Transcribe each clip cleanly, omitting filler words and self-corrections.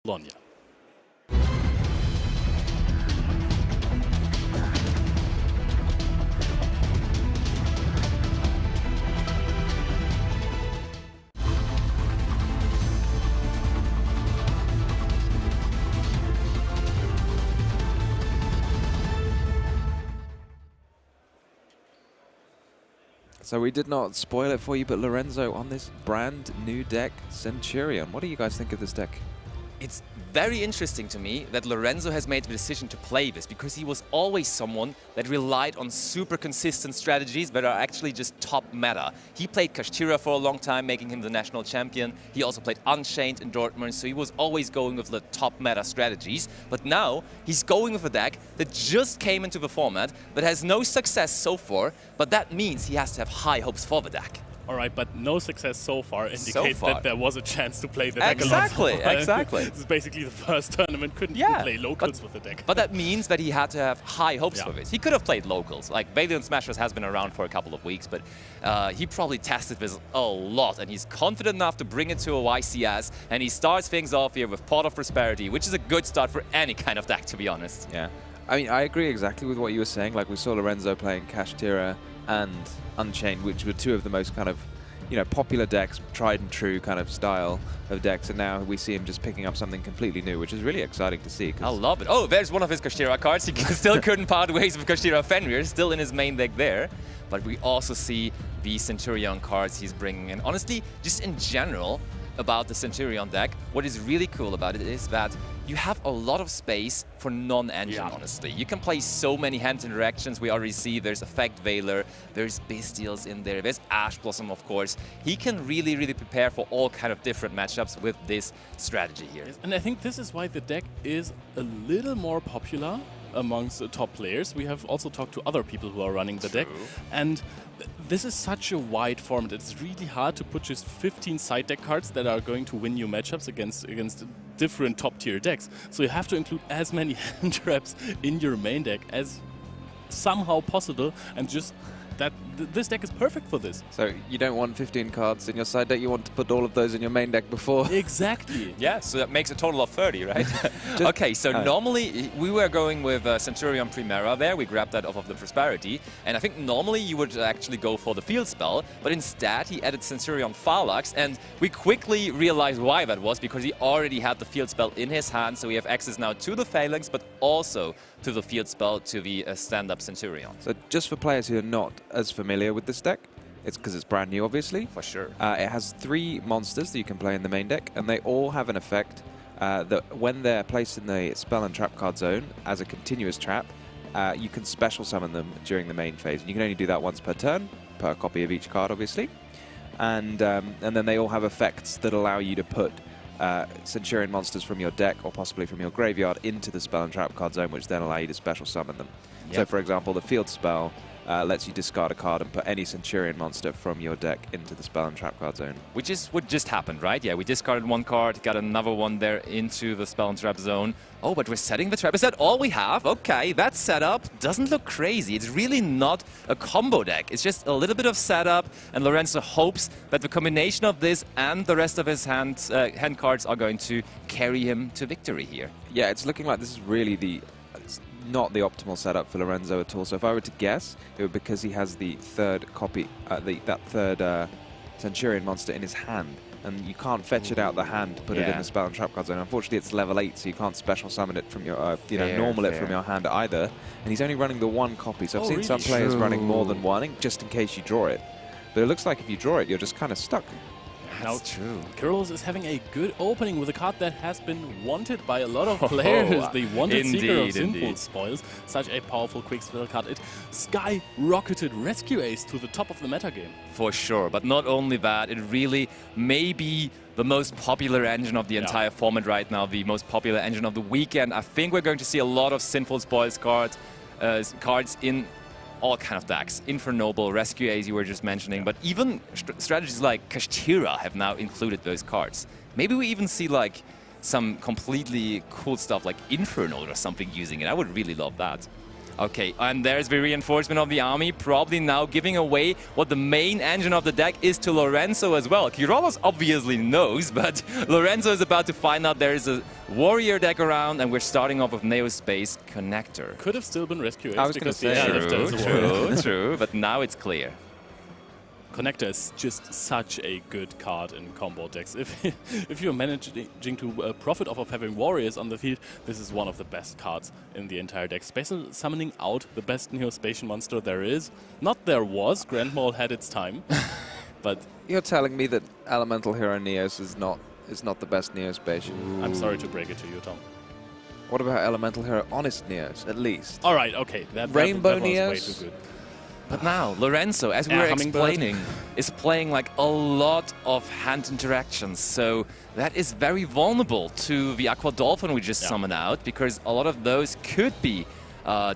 Bologna. So we did not spoil it for you, but Lorenzo on this brand new deck, Centurion. What do you guys think of this deck? It's very interesting to me that Lorenzo has made the decision to play this, because he was always someone that relied on super consistent strategies that are actually just top meta. He played Kashtira for a long time, making him the national champion. He also played Unchained in Dortmund, so he was always going with the top meta strategies. But now he's going with a deck that just came into the format, that has no success so far, but that means he has to have high hopes for the deck. All right, but no success so far indicates that there was a chance to play the deck exactly, a lot. Exactly. This is basically the first tournament. Couldn't even play locals with the deck. But that means that he had to have high hopes for this. He could have played locals. Like, Valiant Smashers has been around for a couple of weeks, but he probably tested this a lot, and he's confident enough to bring it to a YCS, and he starts things off here with Pot of Prosperity, which is a good start for any kind of deck, to be honest. Yeah. I mean, I agree exactly with what you were saying. Like, we saw Lorenzo playing Kashtira and Unchained, which were two of the most kind of, you know, popular decks, tried and true kind of style of decks, and now we see him just picking up something completely new, which is really exciting to see. I love it. Oh, there's one of his Kashtira cards. He still couldn't part ways with Kashtira Fenrir, still in his main deck there. But we also see the Centurion cards he's bringing in. Honestly, just in general, about the Centurion deck, what is really cool about it is that you have a lot of space for non-engine, honestly. You can play so many hand interactions. We already see there's Effect Veiler, there's Bestials in there, there's Ash Blossom, of course. He can really, really prepare for all kind of different matchups with this strategy here. And I think this is why the deck is a little more popular amongst the top players. We have also talked to other people who are running the deck, and this is such a wide format. It's really hard to put just 15 side deck cards that are going to win you matchups against different top tier decks. So you have to include as many hand traps in your main deck as somehow possible, and just that this deck is perfect for this. So you don't want 15 cards in your side deck, you want to put all of those in your main deck before. Exactly. Yeah, so that makes a total of 30, right? Okay, so normally we were going with Centurion Primera there. We grabbed that off of the Prosperity. And I think normally you would actually go for the field spell, but instead he added Centurion Phalanx, and we quickly realized why that was, because he already had the field spell in his hand, so we have access now to the Phalanx, but also to the field spell, to the stand-up Centurion. So just for players who are not as familiar with this deck, it's because it's brand new, obviously. For sure. It has 3 monsters that you can play in the main deck, and they all have an effect that when they're placed in the spell and trap card zone as a continuous trap, you can special summon them during the main phase. And you can only do that once per turn, per copy of each card, obviously. And then they all have effects that allow you to put Centurion monsters from your deck, or possibly from your graveyard, into the spell and trap card zone, which then allow you to special summon them. Yep. So for example, the field spell lets you discard a card and put any Centurion monster from your deck into the spell and trap card zone. Which is what just happened, right? Yeah, we discarded one card, got another one there into the spell and trap zone. Oh, but we're setting the trap. Is that all we have? Okay, that setup doesn't look crazy. It's really not a combo deck. It's just a little bit of setup, and Lorenzo hopes that the combination of this and the rest of his hand cards are going to carry him to victory here. Yeah, it's looking like this is really not the optimal setup for Lorenzo at all. So if I were to guess, it would be because he has the third copy, that third Centurion monster in his hand, and you can't fetch it out the hand to put it in the spell and trap card zone. Unfortunately, it's level 8, so you can't special summon it from your, normal it from your hand either. And he's only running the 1 copy, so I've seen some players running more than one, just in case you draw it. But it looks like if you draw it, you're just kind of stuck. That's true. Kirollos is having a good opening with a card that has been wanted by a lot of players. The wanted Seeker of Sinful Spoils. Such a powerful quick spell card. It skyrocketed Rescue Ace to the top of the metagame. For sure, but not only that, it really may be the most popular engine of the entire format right now, the most popular engine of the weekend. I think we're going to see a lot of Sinful Spoils cards in all kind of decks. Infernoble, Rescue Ace you were just mentioning, but even strategies like Kashtira have now included those cards. Maybe we even see like some completely cool stuff like Inferno or something using it. I would really love that. Okay, and there's the reinforcement of the army, probably now giving away what the main engine of the deck is to Lorenzo as well. Kirollos obviously knows, but Lorenzo is about to find out there is a warrior deck around, and we're starting off with Neospace Connector. Could have still been Rescue Ace I was going to because the say, airlifter is a warrior. True, but now it's clear. Connector is just such a good card in combo decks. If you're managing to profit off of having warriors on the field, this is one of the best cards in the entire deck. Special summoning out the best Neospatian monster there is. Not there was, Grand Mall had its time, but... You're telling me that Elemental Hero Neos is not the best Neospatian? I'm sorry to break it to you, Tom. What about Elemental Hero Honest Neos, at least? All right, okay. Rainbow that was way Neos? too good. But now, Lorenzo, as we were explaining, is playing like a lot of hand interactions. So that is very vulnerable to the Aqua Dolphin we just summoned out, because a lot of those could be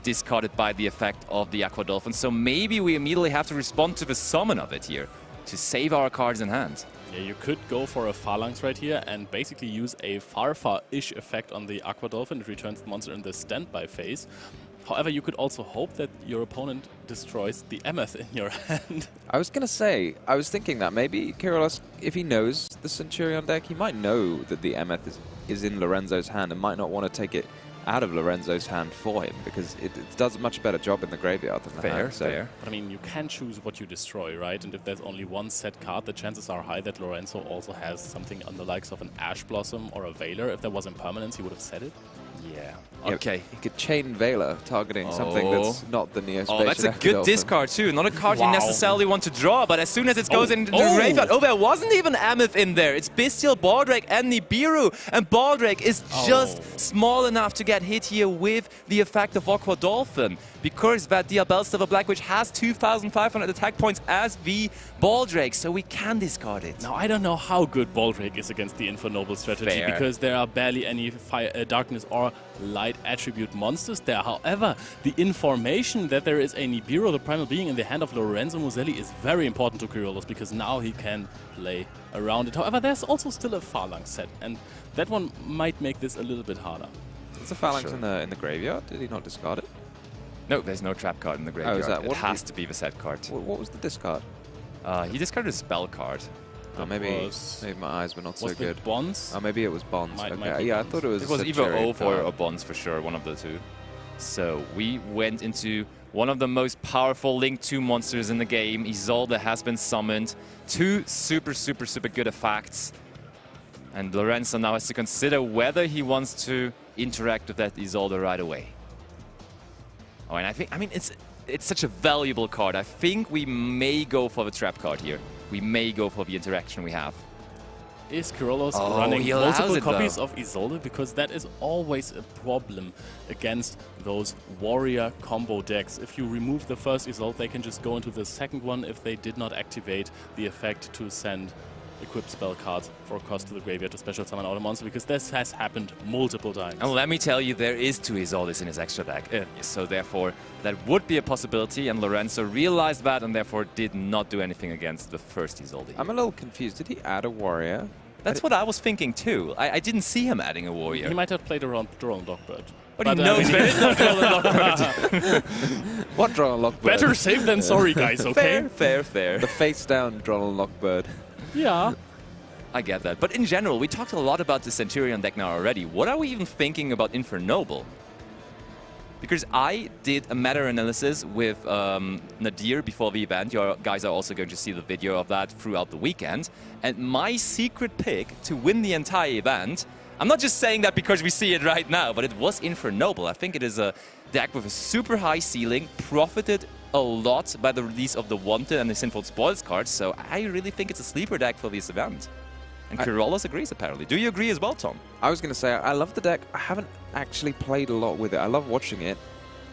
discarded by the effect of the Aqua Dolphin. So maybe we immediately have to respond to the summon of it here to save our cards in hand. Yeah, you could go for a Phalanx right here and basically use a Farfa-ish effect on the Aqua Dolphin. It returns the monster in the standby phase. However, you could also hope that your opponent destroys the Emeth in your hand. I was going to say, I was thinking that maybe Kirollos, if he knows the Centurion deck, he might know that the Emeth is in Lorenzo's hand and might not want to take it out of Lorenzo's hand for him, because it does a much better job in the graveyard than the hand. Fair. But I mean, you can choose what you destroy, right? And if there's only one set card, the chances are high that Lorenzo also has something on the likes of an Ash Blossom or a Veiler. If there was impermanence, he would have said it. Yeah. Yeah, Okay. he could chain Veiler, targeting something that's not the Neospatian. Oh, that's a good Dolphin. discard too. Not a card you Wow. necessarily want to draw, but as soon as it goes into the graveyard, there wasn't even Ameth in there. It's Bestial, Baldrake, and Nibiru, and Baldrake is just small enough to get hit here with the effect of Aqua Dolphin, because that Diabellstar Black Witch has 2,500 attack points as the Baldrake, so we can discard it. Now, I don't know how good Baldrake is against the Infernoble strategy, Fair. because there are barely any darkness or light attribute monsters there. However, the information that there is a Nibiru, the primal being, in the hand of Lorenzo Muselli is very important to Kirollos, because now he can play around it. However, there's also still a Phalanx set, and that one might make this a little bit harder. Is the Phalanx in the graveyard? Did he not discard it? No, there's no trap card in the graveyard. is that it what has to be the set card. What was the discard? He discarded a spell card. Oh, maybe my eyes were not so good. Was Bonds? Oh, maybe it was Bonds. Might Okay, be yeah, I Bonds. thought it was. It was a either Centurion Oath or card. Bonds for sure, one of the two. So we went into one of the most powerful Link 2 monsters in the game. Isolde has been summoned. Two super good effects. And Lorenzo now has to consider whether he wants to interact with that Isolde right away. Oh, and I mean, it's such a valuable card. I think we may go for the trap card here. We may go for the interaction we have. Is Kirollos Oh, running he allows multiple it, copies though. of Isolde? Because that is always a problem against those warrior combo decks. If you remove the first Isolde, they can just go into the second one if they did not activate the effect to send equipped spell cards for a cost to the graveyard to special summon out a monster, because this has happened multiple times. And let me tell you, there is two Isoldes in his extra deck. So therefore, that would be a possibility, and Lorenzo realized that and therefore did not do anything against the first Isolde. I'm a little confused. Did he add a warrior? That's what I was thinking too. I didn't see him adding a warrior. He might have played around Drone Lockbird. But he knows there is no Drone Lockbird. What Drone Lockbird? Better safe than sorry, guys, okay? Fair. The face down Drone Lockbird. Yeah. I get that. But in general, we talked a lot about the Centurion deck now already. What are we even thinking about Infernoble? Because I did a meta-analysis with Nadir before the event. You guys are also going to see the video of that throughout the weekend. And my secret pick to win the entire event, I'm not just saying that because we see it right now, but it was Infernoble. I think it is a deck with a super high ceiling, profited a lot by the release of the Wanted and the Sinful Spoils cards, so I really think it's a sleeper deck for this event. And Kirollos agrees, apparently. Do you agree as well, Tom? I was going to say, I love the deck. I haven't actually played a lot with it. I love watching it.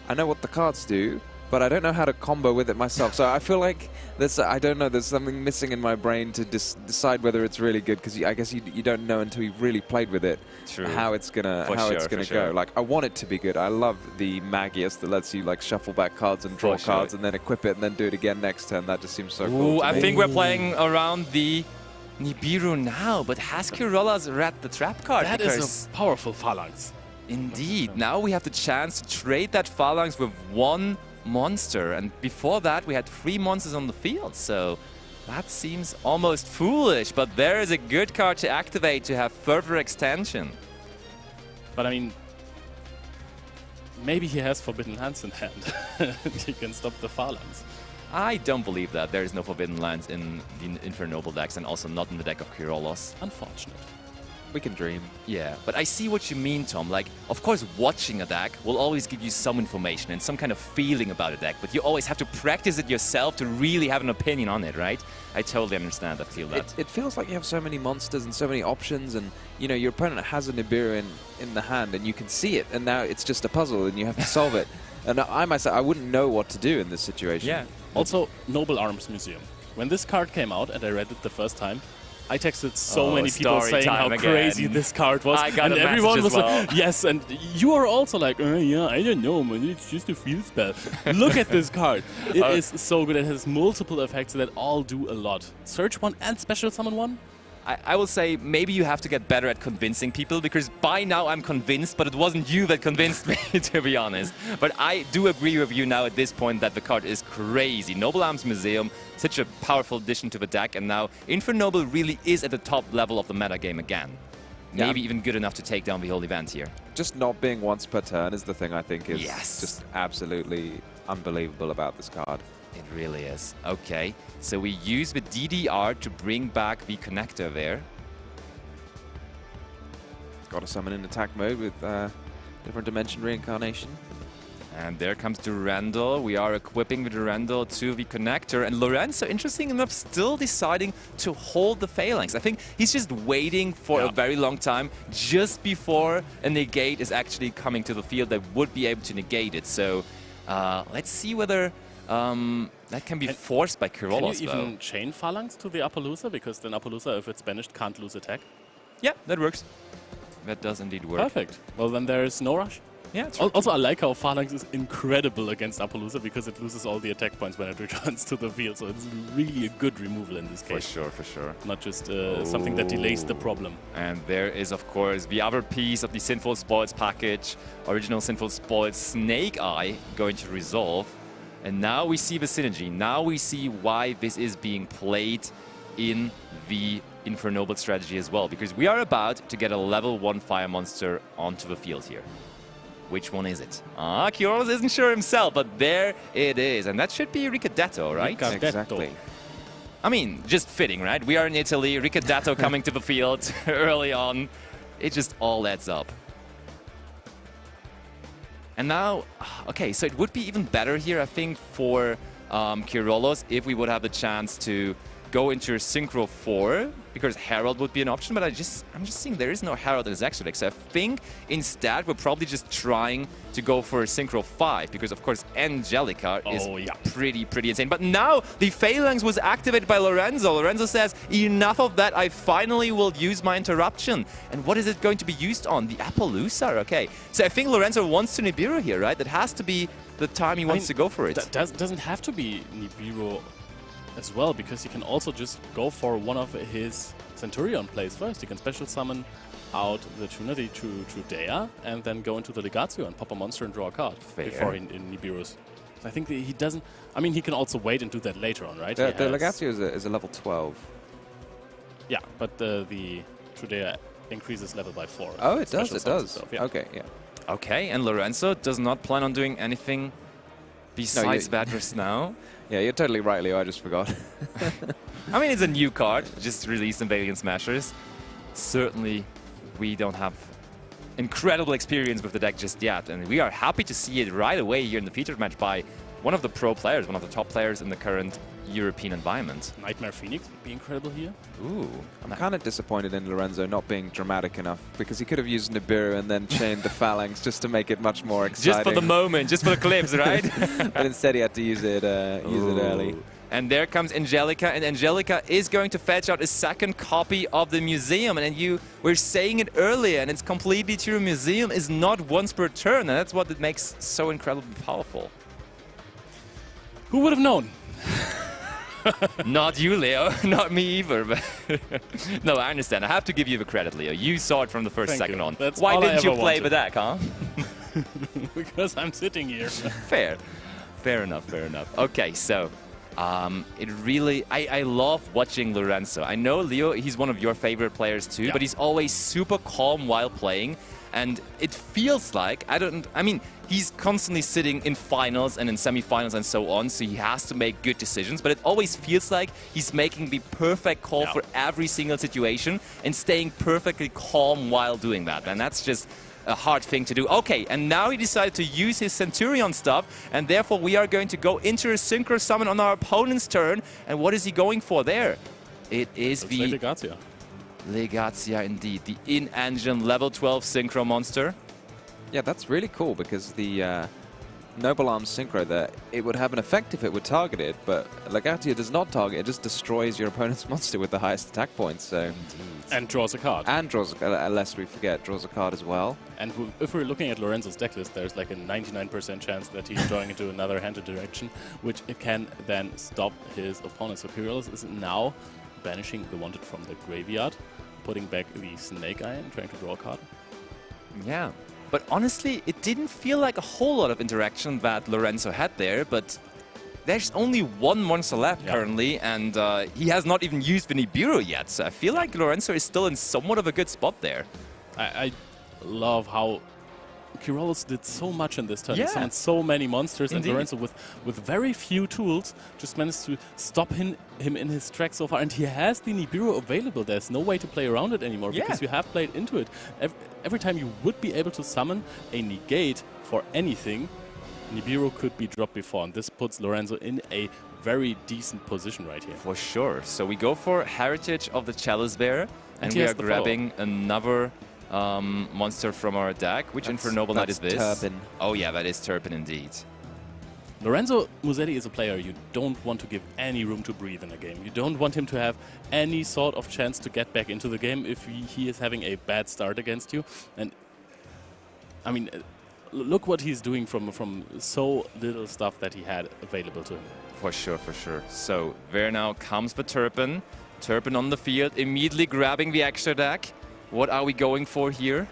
I know what the cards do, but I don't know how to combo with it myself. So I feel like I don't know, there's something missing in my brain to decide whether it's really good, because I guess you don't know until you've really played with it how it's gonna go. Like, I want it to be good. I love the Magius that lets you like shuffle back cards and draw cards and then equip it and then do it again next turn. That just seems so cool. I think we're playing around the Nibiru now, but has Kirollos read the trap card? That is a powerful Phalanx. Indeed. Now we have the chance to trade that phalanx with one monster. And before that, we had 3 monsters on the field. So that seems almost foolish. But there is a good card to activate to have further extension. But I mean, maybe he has Forbidden Lands in hand. He can stop the phalanx. I don't believe that. There is no Forbidden Lands in the Infernoble decks and also not in the deck of Kirollos. Unfortunate. We can dream. Yeah, but I see what you mean, Tom. Like, of course, watching a deck will always give you some information and some kind of feeling about a deck, but you always have to practice it yourself to really have an opinion on it, right? I totally understand. I feel that. It feels like you have so many monsters and so many options, and you know your opponent has a Nibiru in the hand, and you can see it, and now it's just a puzzle, and you have to solve it. And I myself, I wouldn't know what to do in this situation. Yeah. Also, Noble Arms Museum. When this card came out and I read it the first time, I texted so many people saying how crazy this card was. I got and a everyone was well. like, yes, and you are also like, yeah, I don't know, man, it's just a field spell. Look at this card. It is so good. It has multiple effects that all do a lot. Search one and special summon one. I will say maybe you have to get better at convincing people, because by now I'm convinced, but it wasn't you that convinced me, to be honest. But I do agree with you now at this point that the card is crazy. Noble Arms Museum, such a powerful addition to the deck, and now Infernoble really is at the top level of the meta game again. Maybe even good enough to take down the whole event here. Just not being once per turn is the thing I think is Yes. just absolutely unbelievable about this card. It really is. Okay, so we use the DDR to bring back the connector there. Got to summon in attack mode with different dimension reincarnation. And there comes Durandal. We are equipping the Durandal to the connector. And Lorenzo, interesting enough, still deciding to hold the Phalanx. I think he's just waiting for a very long time just before a negate is actually coming to the field that would be able to negate it. So let's see whether that can be forced by Kirollos. Can you even chain Phalanx to the Appaloosa? Because then Appaloosa, if it's banished, can't lose attack. Yeah, that works. That does indeed work. Perfect. Well, then there is no rush. Yeah, Also, I like how Phalanx is incredible against Appaloosa because it loses all the attack points when it returns to the field. So it's really a good removal in this case. For sure. Not just something that delays the problem. And there is, of course, the other piece of the Sinful Spoils package, original Sinful Spoils Snake Eye, going to resolve. And now we see the synergy. Now we see why this is being played in the Infernoble strategy as well. Because we are about to get a level 1 fire monster onto the field here. Which one is it? Kirollos isn't sure himself, but there it is. And that should be Ricadetto, right? Ricadetto. Exactly. I mean, just fitting, right? We are in Italy, Ricadetto coming to the field early on. It just all adds up. And now, okay, so it would be even better here, I think, for Kirollos if we would have the chance to go into Synchro 4, because Herald would be an option, but I'm just seeing there is no Herald in his extra deck, so I think instead we're probably just trying to go for Synchro 5, because of course Angelica is pretty insane. But now the Phalanx was activated by Lorenzo. Lorenzo says, enough of that, I finally will use my interruption. And what is it going to be used on? The Appaloosa? Okay, so I think Lorenzo wants to Nibiru here, right? That has to be the time he wants to go for it. Doesn't have to be Nibiru as well, because he can also just go for one of his Centurion plays first. He can special summon out the Trinity to Dea and then go into the Legatio and pop a monster and draw a card before he Nibiru's. I think that he doesn't... I mean, he can also wait and do that later on, right? The Legatio is a level 12. Yeah, but the Trudea increases level by 4. Oh, it does, Stuff, yeah. Okay, yeah. Okay, and Lorenzo does not plan on doing anything besides that just now. Yeah, you're totally right, Leo. I just forgot. I mean, it's a new card, just released in Valiant Smashers. Certainly, we don't have incredible experience with the deck just yet, and we are happy to see it right away here in the featured match by one of the pro players, one of the top players in the current European environment. Nightmare Phoenix would be incredible here. Ooh. I'm kind of disappointed in Lorenzo not being dramatic enough, because he could have used Nibiru and then chained the Phalanx just to make it much more exciting. Just for the moment, just for the clips, right? But instead he had to use it early. And there comes Angelica, and Angelica is going to fetch out a second copy of the museum. And you were saying it earlier, and it's completely true. Museum is not once per turn, and that's what it makes so incredibly powerful. Who would have known? Not you, Leo. Not me either. But no, I understand. I have to give you the credit, Leo. You saw it from the first second on. That's Why all I didn't you ever play wanted. the deck, huh? Because I'm sitting here. Fair. Fair enough, fair enough. Okay, so it really... I love watching Lorenzo. I know, Leo, he's one of your favorite players too, Yeah. but he's always super calm while playing. And it feels like, I mean, he's constantly sitting in finals and in semifinals and so on, so he has to make good decisions, but it always feels like he's making the perfect call for every single situation and staying perfectly calm while doing that. And that's just a hard thing to do. Okay, and now he decided to use his Centurion stuff, and therefore we are going to go into a Synchro Summon on our opponent's turn. And what is he going for there? It is Looks the... like Legacia. Legacia, indeed. The in-engine level 12 Synchro monster. Yeah, that's really cool because the Noble Arms Synchro there, it would have an effect if it were targeted, but Legacia does not target. It just destroys your opponent's monster with the highest attack points. So And draws a card. and draws, lest we forget, draws a card as well. And if we're looking at Lorenzo's deck list, there's like a 99% chance that he's drawing into another handed direction, which can then stop his opponent. So Kirollos is now banishing the Wanted from the graveyard, putting back the Snake Eye and trying to draw a card. Yeah. But honestly, it didn't feel like a whole lot of interaction that Lorenzo had there, but there's only one monster left currently, and he has not even used the Nibiru yet, so I feel like Lorenzo is still in somewhat of a good spot there. I love how Kirollos did so much in this turn. Yeah. He summoned so many monsters, Indeed. and Lorenzo, with very few tools, just managed to stop him in his track so far. And he has the Nibiru available. There's no way to play around it anymore because you have played into it. Every time you would be able to summon a negate for anything, Nibiru could be dropped before. And this puts Lorenzo in a very decent position right here. For sure. So we go for Heritage of the Chalice Bear, and he we has are the grabbing another monster from our deck. Which Infernoble Knight is this? Turpin. Oh yeah, that is Turpin indeed. Lorenzo Musetti is a player you don't want to give any room to breathe in a game. You don't want him to have any sort of chance to get back into the game if he is having a bad start against you. And I mean, look what he's doing from so little stuff that he had available to him. For sure, for sure. So there now comes the Turpin. Turpin on the field, immediately grabbing the extra deck. What are we going for here?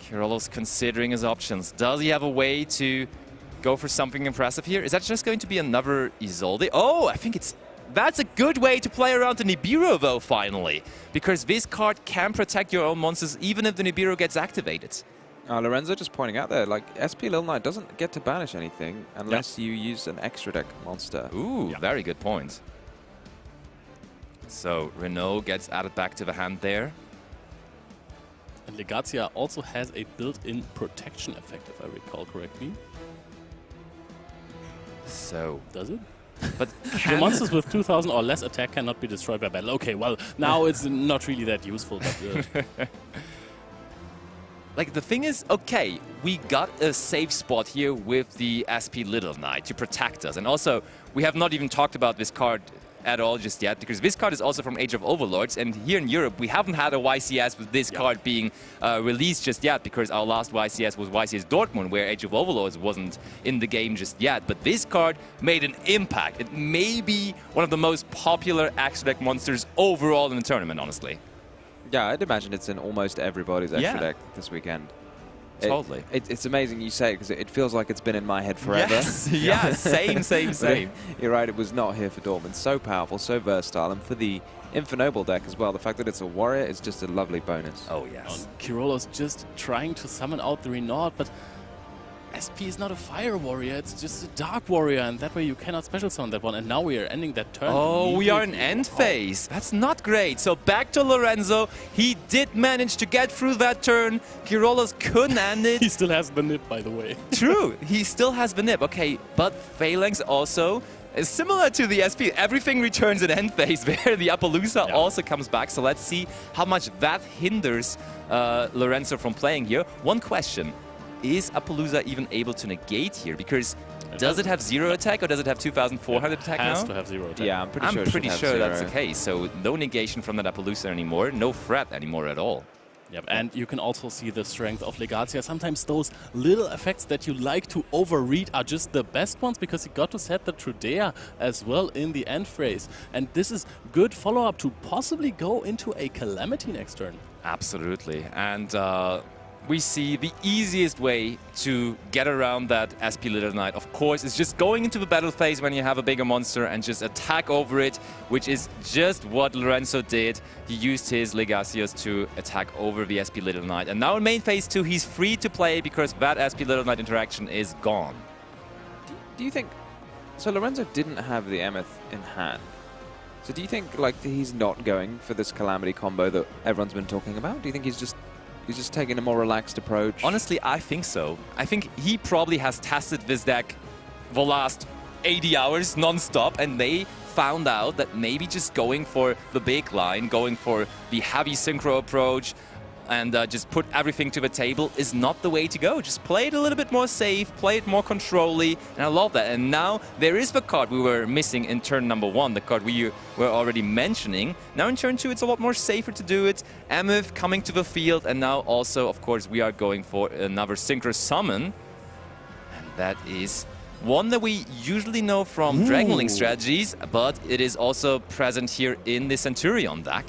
Kirollos considering his options. Does he have a way to go for something impressive here? Is that just going to be another Isolde? Oh, I think that's a good way to play around the Nibiru though, finally. Because this card can protect your own monsters even if the Nibiru gets activated. Lorenzo just pointing out there, like, SP Little Knight doesn't get to banish anything unless you use an extra deck monster. Ooh, very good point. So Renault gets added back to the hand there. And Legacia also has a built-in protection effect, if I recall correctly. So, Does it? but The monsters with 2,000 or less attack cannot be destroyed by battle. Okay, well, now it's not really that useful, but... like, the thing is, okay, we got a safe spot here with the SP Little Knight to protect us. And also, we have not even talked about this card at all just yet, because this card is also from Age of Overlords, and here in Europe we haven't had a YCS with this card being released just yet, because our last YCS was YCS Dortmund, where Age of Overlords wasn't in the game just yet. But this card made an impact. It may be one of the most popular extra deck monsters overall in the tournament, honestly. Yeah, I'd imagine it's in almost everybody's extra Yeah. deck this weekend. Totally. It's amazing you say it because it feels like it's been in my head forever. Yes, yeah, same. You're right, it was not here for Dortmund. So powerful, so versatile, and for the Infernoble deck as well, the fact that it's a warrior is just a lovely bonus. Oh, yes. Kirollos just trying to summon out the Renault, but SP is not a fire warrior, it's just a dark warrior, and that way you cannot special summon that one. And now we are ending that turn. Oh, we are in end phase. That's not great. So back to Lorenzo. He did manage to get through that turn. Kirollos couldn't end it. He still has the nip, by the way. True, he still has the nip. Okay, but Phalanx also is similar to the SP. Everything returns in end phase where the Appaloosa also comes back. So let's see how much that hinders Lorenzo from playing here. One question. Is Appaloosa even able to negate here? Because does it have 0 attack or does it have 2,400 attack now? It has to have 0 attack. Yeah, I'm pretty sure that's zero. the case. So no negation from that Appaloosa anymore. No threat anymore at all. Yep, and you can also see the strength of Legacia. Sometimes those little effects that you like to overread are just the best ones, because he got to set the Trudea as well in the end phase. And this is good follow-up to possibly go into a Calamity next turn. Absolutely. And we see the easiest way to get around that SP Little Knight, of course, is just going into the battle phase when you have a bigger monster and just attack over it, which is just what Lorenzo did. He used his Legacios to attack over the SP Little Knight. And now in main phase 2, he's free to play because that SP Little Knight interaction is gone. Do you think... So Lorenzo didn't have the Emeth in hand. So do you think like he's not going for this Calamity combo that everyone's been talking about? Do you think he's just taking a more relaxed approach? Honestly, I think so. I think he probably has tested this deck the last 80 hours non-stop, and they found out that maybe just going for the big line, going for the heavy synchro approach, and just put everything to the table is not the way to go. Just play it a little bit more safe, play it more controlly, and I love that. And now there is the card we were missing in turn number 1, the card we were already mentioning. Now in turn 2, it's a lot more safer to do it. Emeth coming to the field, and now also, of course, we are going for another Synchro Summon. And that is one that we usually know from Dragon Link strategies, but it is also present here in the Centurion deck.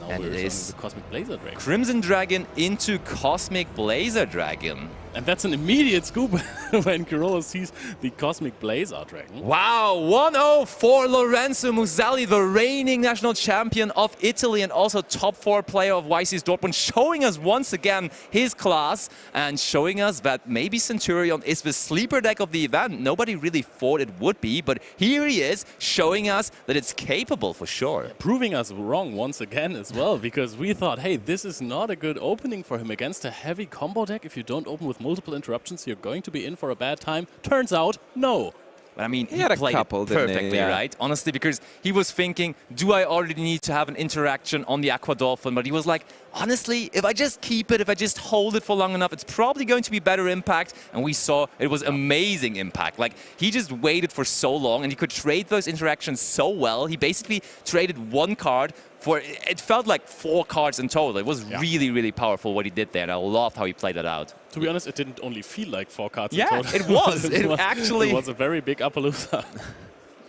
And it is the Cosmic Blazer Dragon. Crimson Dragon into Cosmic Blazer Dragon. And that's an immediate scoop when Kirollos sees the Cosmic Blazer Dragon. Wow, 1-0 for Lorenzo Muselli, the reigning national champion of Italy and also top 4 player of YCS Dortmund, showing us once again his class and showing us that maybe Centurion is the sleeper deck of the event. Nobody really thought it would be, but here he is showing us that it's capable for sure. Proving us wrong once again as well, because we thought, hey, this is not a good opening for him against a heavy combo deck. If you don't open with multiple interruptions, you're going to be in for a bad time. Turns out, no. But I mean, he had a played couple, it perfectly, yeah. right? Honestly, because he was thinking, do I already need to have an interaction on the Aqua Dolphin? But he was like, honestly, if I just keep it, if I just hold it for long enough, it's probably going to be better impact. And we saw it was amazing impact. Like, he just waited for so long, and he could trade those interactions so well. He basically traded one card for, it felt like 4 cards in total. It was really, really powerful what he did there, and I loved how he played that out. To be honest, it didn't only feel like 4 cards in Yeah, total. it was. It actually... It was a very big Appaloosa.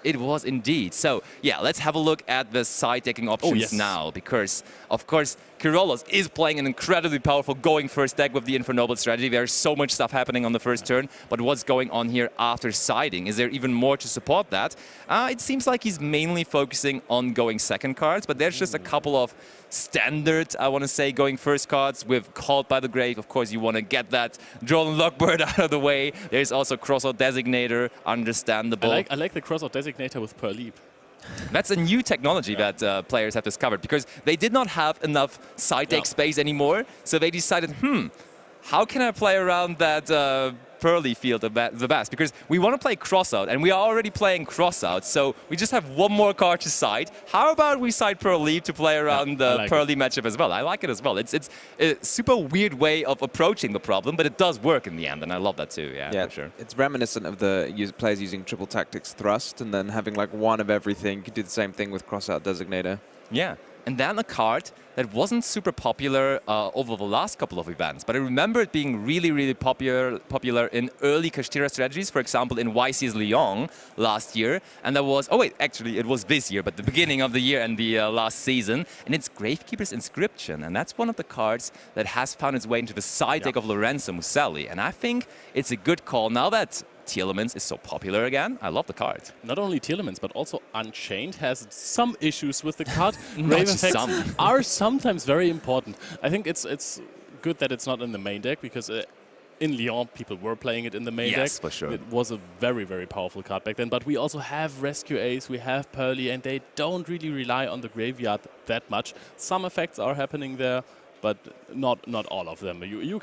It was indeed. So, yeah, let's have a look at the side decking options now, because, of course, Kirollos is playing an incredibly powerful going first deck with the Infernoble strategy. There's so much stuff happening on the first turn, but what's going on here after siding? Is there even more to support that? It seems like he's mainly focusing on going second cards, but there's just a couple of standard, I want to say, going first cards with Called by the Grave. Of course, you want to get that Droll Lockbird out of the way. There's also Crossout Designator, understandable. I like the Crossout Designator with Per Leap. That's a new technology that players have discovered, because they did not have enough side deck space anymore, so they decided, how can I play around that Pearly field the best? Because we want to play Crossout, and we are already playing Crossout, so we just have one more card to side. How about we side Pearl Leap to play around the Pearly matchup as well? I like it as well. It's a super weird way of approaching the problem, but it does work in the end, and I love that too, yeah, for sure. It's reminiscent of the players using Triple Tactics Thrust and then having like one of everything. You could do the same thing with Crossout Designator. Yeah. And then a card that wasn't super popular over the last couple of events, but I remember it being really, really popular in early Kashtira strategies, for example, in YCS Lyon last year. And that was, oh wait, actually it was this year, but the beginning of the year and the last season. And it's Gravekeeper's Inscription. And that's one of the cards that has found its way into the side deck of Lorenzo Muselli. And I think it's a good call now that Telements is so popular again. I love the card. Not only Telements, but also Unchained has some issues with the card. Not Rave just effects some. are sometimes very important. I think it's good that it's not in the main deck, because in Lyon people were playing it in the main deck. Yes, for sure. It was a very, very powerful card back then. But we also have Rescue Ace, we have Pearly, and they don't really rely on the graveyard that much. Some effects are happening there, but not all of them. You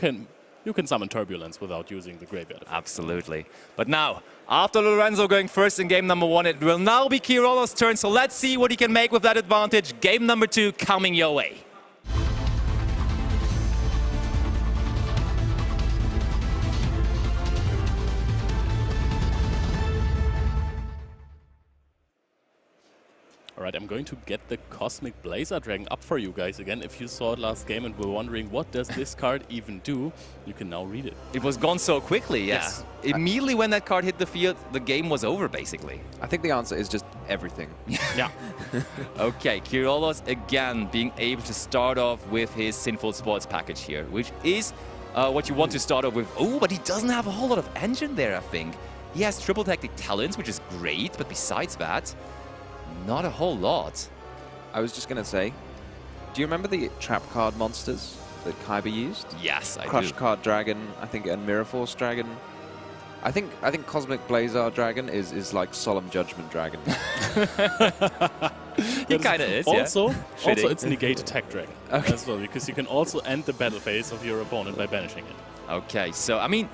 can summon Turbulence without using the graveyard. Absolutely. But now, after Lorenzo going first in game number 1, it will now be Kirollos' turn. So let's see what he can make with that advantage. Game number 2 coming your way. All Alright, I'm going to get the Cosmic Blazer Dragon up for you guys again. If you saw it last game and were wondering what does this card even do, you can now read it. It was gone so quickly, yeah. Yes. Immediately when that card hit the field, the game was over, basically. I think the answer is just everything. Yeah. Okay, Kirollos again being able to start off with his Sinful Sports package here, which is what you want to start off with. Oh, but he doesn't have a whole lot of engine there, I think. He has triple tactic talents, which is great, but besides that, not a whole lot. I was just going to say, do you remember the trap card monsters that Kaiba used? Yes, I Crush do. Card Dragon, I think, and Mirror Force Dragon. I think Cosmic Blazer Dragon is like Solemn Judgment Dragon. He kind of is, Also, yeah. also it's Negate Attack Dragon Okay. as well, because you can also end the battle phase of your opponent by banishing it. Okay, so, I mean,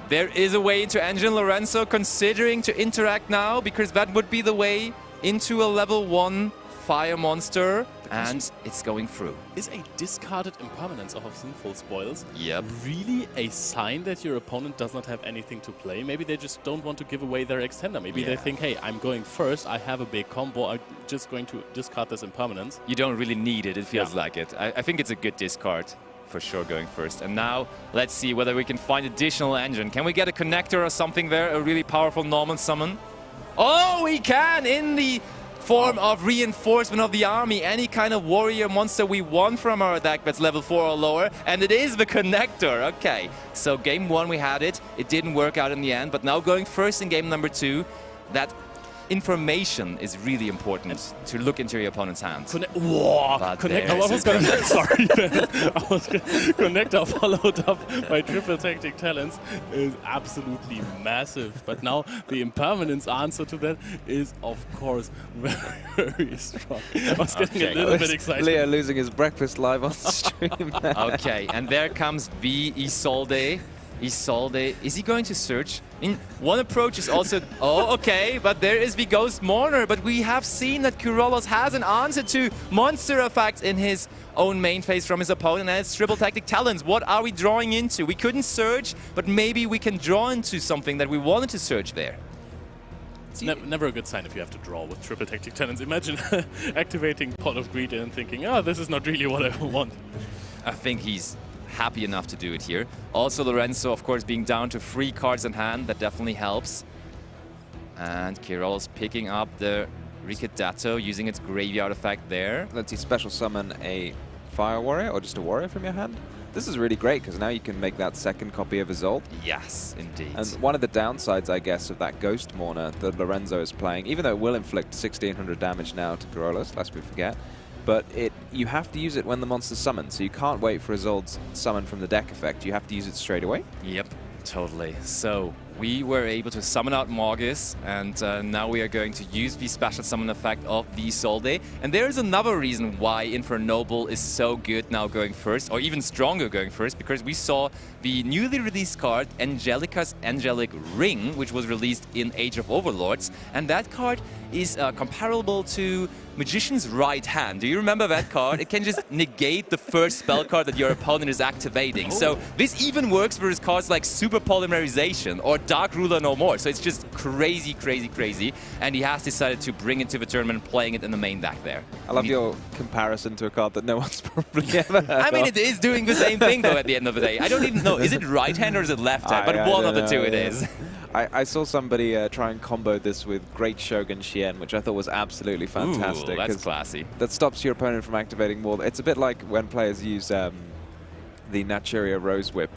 there is a way into engine. Lorenzo considering to interact now, because that would be the way into a level 1 fire monster, and it's going through. Is a discarded impermanence of Sinful Spoils Yep. really a sign that your opponent does not have anything to play? Maybe they just don't want to give away their extender. Maybe they Yeah. think, hey, I'm going first, I have a big combo, I'm just going to discard this impermanence. You don't really need it, it feels Yeah. like it. I think it's a good discard for sure going first. And now let's see whether we can find additional engine. Can we get a connector or something there? A really powerful Norman summon? Oh, we can in the form of reinforcement of the army. Any kind of warrior monster we want from our deck that's level 4 or lower. And it is the connector. Okay, so game 1 we had it. It didn't work out in the end. But now going first in game number 2, that information is really important to look into your opponent's hands. Whoa! But Connector, there's I was gonna, sorry, I was gonna, Connector followed up by triple tactic talents is absolutely massive. But now the impermanence answer to that is, of course, very, very strong. I was getting a little bit excited. Leo losing his breakfast live on stream. Okay, and there comes V Isolde. Isolde, is he going to search? In one approach is also, oh, okay, but there is the Ghost Mourner. But we have seen that Kirollos has an answer to monster effects in his own main phase from his opponent, and it's triple tactic talents. What are we drawing into? We couldn't search, but maybe we can draw into something that we wanted to search there. It's never a good sign if you have to draw with triple tactic talents. Imagine activating Pot of Greed and thinking, oh, this is not really what I want. I think he's happy enough to do it here. Also Lorenzo, of course, being down to 3 cards in hand, that definitely helps. And Kirollos picking up the Rickedato, using its graveyard effect there. Let's see, special summon a Fire Warrior or just a Warrior from your hand. This is really great because now you can make that second copy of Isolde. Yes, indeed. And one of the downsides, I guess, of that Ghost Mourner that Lorenzo is playing, even though it will inflict 1600 damage now to Kirollos, lest we forget, but you have to use it when the monster's summoned, so you can't wait for Isolde's summon from the deck effect. You have to use it straight away. Yep, totally. So we were able to summon out Morgus, and now we are going to use the special summon effect of the Isolde. And there is another reason why Infernoble is so good now going first, or even stronger going first, because we saw the newly released card, Angelica's Angelic Ring, which was released in Age of Overlords, and that card is comparable to Magician's Right Hand. Do you remember that card? It can just negate the first spell card that your opponent is activating. Oh. So this even works for his cards like Super Polymerization or Dark Ruler No More. So it's just crazy, crazy, crazy. And he has decided to bring it to the tournament, playing it in the main deck there. I love your comparison to a card that no one's probably ever heard I mean, of. it is doing the same thing, though, at the end of the day. I don't even know. Is it right hand or is it left hand? But one of the two it is. I saw somebody try and combo this with Great Shogun Shien, which I thought was absolutely fantastic. Ooh, that's classy. That stops your opponent from activating more. It's a bit like when players use the Naturia Rose Whip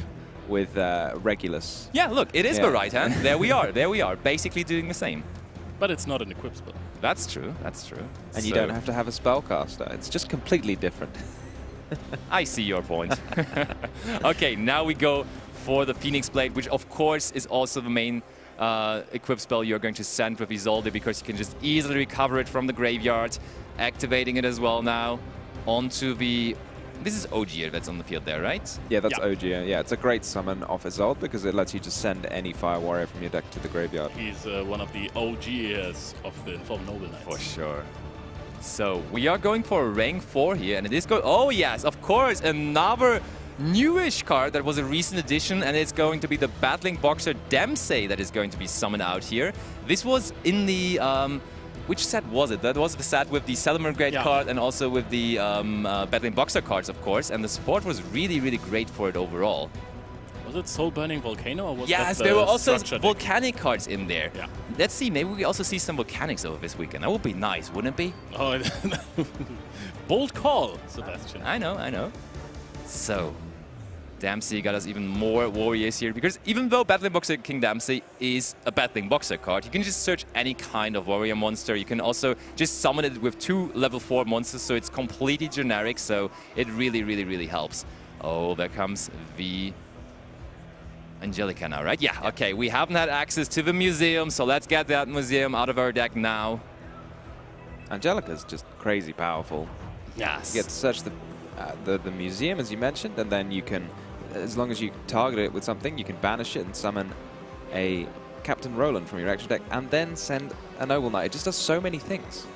with Regulus. Yeah, look, it is the right hand. There we are. There we are. Basically doing the same. But it's not an equip spell. That's true. That's true. And you don't have to have a spellcaster. It's just completely different. I see your point. Okay, now we go for the Phoenix Blade, which of course is also the main equip spell you're going to send with Isolde, because you can just easily recover it from the graveyard, activating it as well now onto the... This is Ogier that's on the field there, right? Yeah, that's Ogier. Yeah, it's a great summon off Isolde because it lets you just send any Fire Warrior from your deck to the graveyard. He's one of the OGs of the Informed Noble Knights. For sure. So we are going for a rank 4 here, and it is going... Oh yes, of course, another newish card that was a recent addition, and it's going to be the Battling Boxer Dempsey that is going to be summoned out here. This was in the which set was it? That was the set with the Celebrate card and also with the Battling Boxer cards, of course. And the support was really, really great for it overall. Was it Soul Burning Volcano? Or was yes, that there were also volcanic cards in there. Yeah. Let's see, maybe we also see some volcanics over this weekend. That would be nice, wouldn't it be? Oh, bold call, Sebastian. I know. So, Dempsey got us even more warriors here, because even though Battling Boxer King Dempsey is a Battling Boxer card, you can just search any kind of warrior monster. You can also just summon it with 2 level 4 monsters, so it's completely generic, so it really, really, really helps. Oh, there comes the Angelica now, right? Yeah, okay, we haven't had access to the museum, so let's get that museum out of our deck now. Angelica's just crazy powerful. Yes. You get to search the museum, as you mentioned, and then you can, as long as you target it with something, you can banish it and summon a Captain Roland from your extra deck, and then send a Noble Knight. It just does so many things.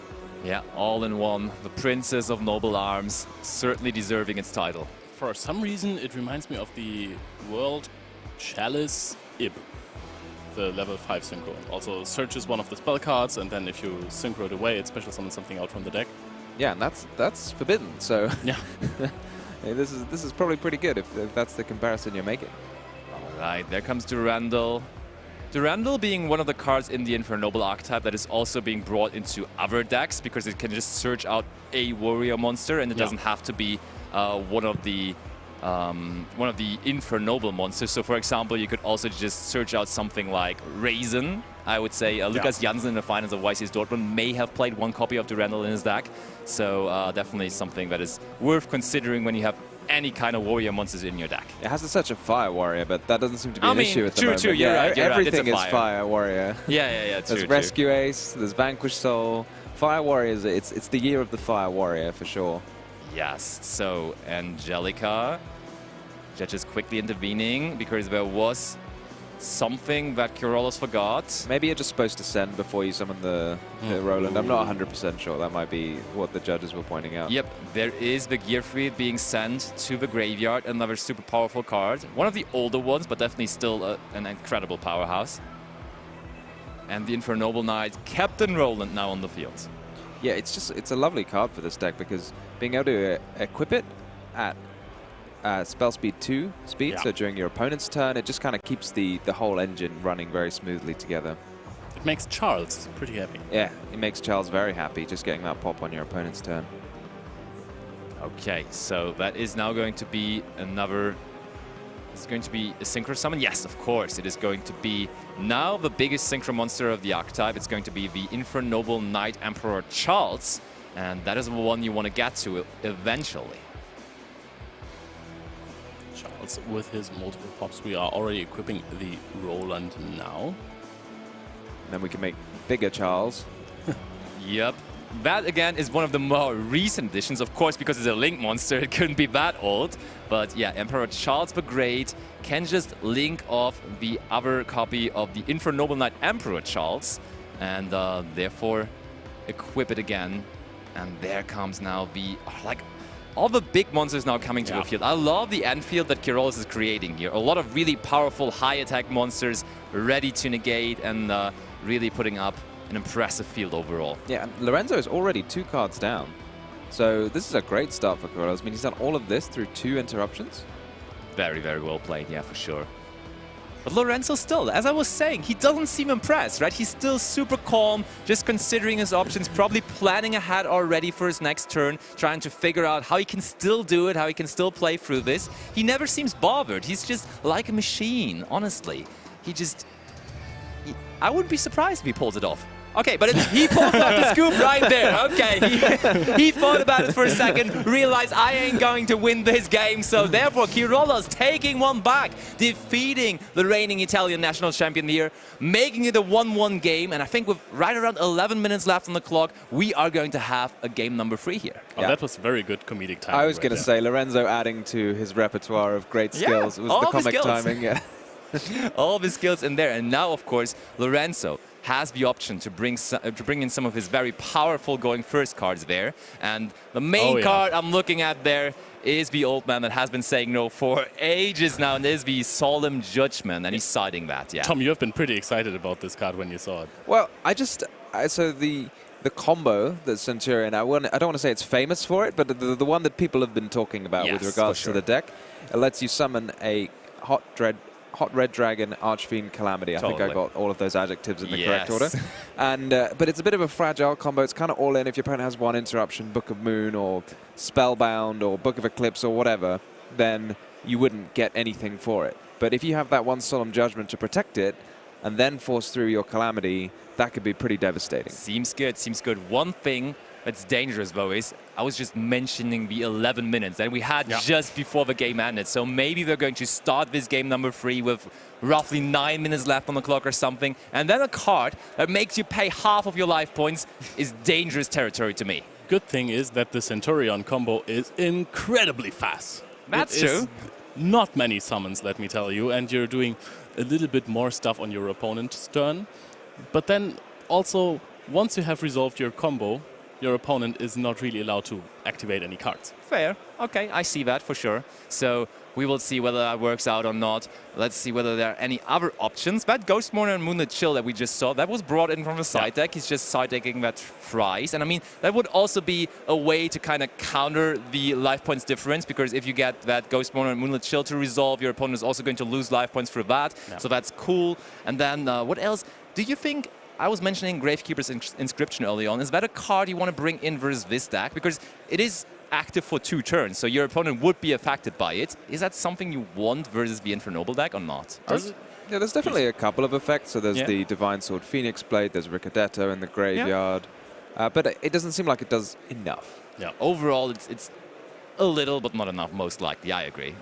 Yeah, all in one. The Princess of Noble Arms, certainly deserving its title. For some reason, it reminds me of the World Chalice Ib, the level 5 synchro. Also searches one of the spell cards, and then if you synchro it away, it special summons something out from the deck. Yeah, and that's forbidden. So yeah, this is probably pretty good if that's the comparison you're making. All right, there comes Durandal. Durandal being one of the cards in the Infernoble archetype that is also being brought into other decks, because it can just search out a warrior monster, and it doesn't have to be one of the Infernoble monsters. So, for example, you could also just search out something like Raisin. I would say Lukas Janssen in the finals of YCS Dortmund may have played 1 copy of Durandal in his deck. So definitely something that is worth considering when you have any kind of warrior monsters in your deck. It has such a fire warrior, but that doesn't seem to be an issue at the moment. True, you're right. Everything is fire warrior. Yeah, There's Rescue Ace, there's Vanquish Soul. Fire warriors, it's the year of the fire warrior for sure. Yes, so Angelica, judges quickly intervening because there was something that Kirollos forgot. Maybe you're just supposed to send before you summon the Roland. I'm not 100% sure. That might be what the judges were pointing out. Yep, there is the Gearfried being sent to the graveyard, another super powerful card. One of the older ones, but definitely still an incredible powerhouse. And the Infernoble Knight, Captain Roland, now on the field. Yeah, it's a lovely card for this deck, because being able to equip it at spell speed 2 speed, so during your opponent's turn, it just kind of keeps the whole engine running very smoothly together. It makes Charles pretty happy. Yeah, it makes Charles very happy, just getting that pop on your opponent's turn. Okay, so that is now going to be another... Is it going to be a Synchro Summon? Yes, of course. It is going to be now the biggest Synchro monster of the archetype. It's going to be the Infernoble Knight Emperor Charles, and that is the one you want to get to eventually. Charles with his multiple pops. We are already equipping the Roland now. And then we can make bigger Charles. Yep. That, again, is one of the more recent additions. Of course, because it's a Link monster, it couldn't be that old. But yeah, Emperor Charles the Great can just link off the other copy of the Infernoble Knight Emperor Charles, and therefore equip it again. And there comes now the... all the big monsters now coming to the field. I love the end field that Kirollos is creating here. A lot of really powerful, high-attack monsters ready to negate, and really putting up an impressive field overall. Yeah, and Lorenzo is already 2 cards down. So this is a great start for Kirollos. I mean, he's done all of this through 2 interruptions. Very, very well played, yeah, for sure. But Lorenzo still, as I was saying, he doesn't seem impressed, right? He's still super calm, just considering his options, probably planning ahead already for his next turn, trying to figure out how he can still do it, how he can still play through this. He never seems bothered. He's just like a machine, honestly. I wouldn't be surprised if he pulls it off. Okay, but he pulls off the scoop right there. Okay, he thought about it for a second, realized I ain't going to win this game, so therefore Kirollos taking one back, defeating the reigning Italian national champion here, making it a 1-1 game, and I think with right around 11 minutes left on the clock, we are going to have a game number 3 here. Oh, that was very good comedic timing. I was going to say, Lorenzo adding to his repertoire of great skills. It was the comic timing. Yeah. All of his skills in there, and now, of course, Lorenzo has the option to bring in some of his very powerful going first cards there. And the main card I'm looking at there is the old man that has been saying no for ages now, and is the Solemn Judgment, and he's siding that, yeah. Tom, you have been pretty excited about this card when you saw it. Well, so the the combo that Centurion, I don't want to say it's famous for it, but the one that people have been talking about with regards to the deck, it lets you summon a Hot Red Dragon Archfiend Calamity. I think I got all of those adjectives in the correct order. And but it's a bit of a fragile combo. It's kind of all in. If your opponent has one interruption, Book of Moon or Spellbound or Book of Eclipse or whatever, then you wouldn't get anything for it. But if you have that one Solemn Judgment to protect it and then force through your Calamity, that could be pretty devastating. Seems good, seems good. One thing that's dangerous, though, is I was just mentioning the 11 minutes that we had just before the game ended. So maybe they're going to start this game number 3 with roughly 9 minutes left on the clock or something. And then a card that makes you pay half of your life points is dangerous territory to me. Good thing is that the Centurion combo is incredibly fast. That's true. Not many summons, let me tell you, and you're doing a little bit more stuff on your opponent's turn. But then also, once you have resolved your combo, your opponent is not really allowed to activate any cards. Fair. Okay, I see that for sure. So we will see whether that works out or not. Let's see whether there are any other options. That Ghost Mourner and Mundo Chill that we just saw, that was brought in from the side deck. He's just side decking that thrice. And I mean, that would also be a way to kind of counter the life points difference, because if you get that Ghost Mourner and Mundo Chill to resolve, your opponent is also going to lose life points for that. So that's cool. And then what else? Do you think... I was mentioning Gravekeeper's Inscription early on. Is that a card you want to bring in versus this deck? Because it is active for 2 turns, so your opponent would be affected by it. Is that something you want versus the Infernoble deck or not? Yeah, there's definitely a couple of effects. So there's the Divine Sword Phoenix Blade, there's Ricardetto in the graveyard. But it doesn't seem like it does enough. Yeah, overall it's a little, but not enough, most likely. I agree.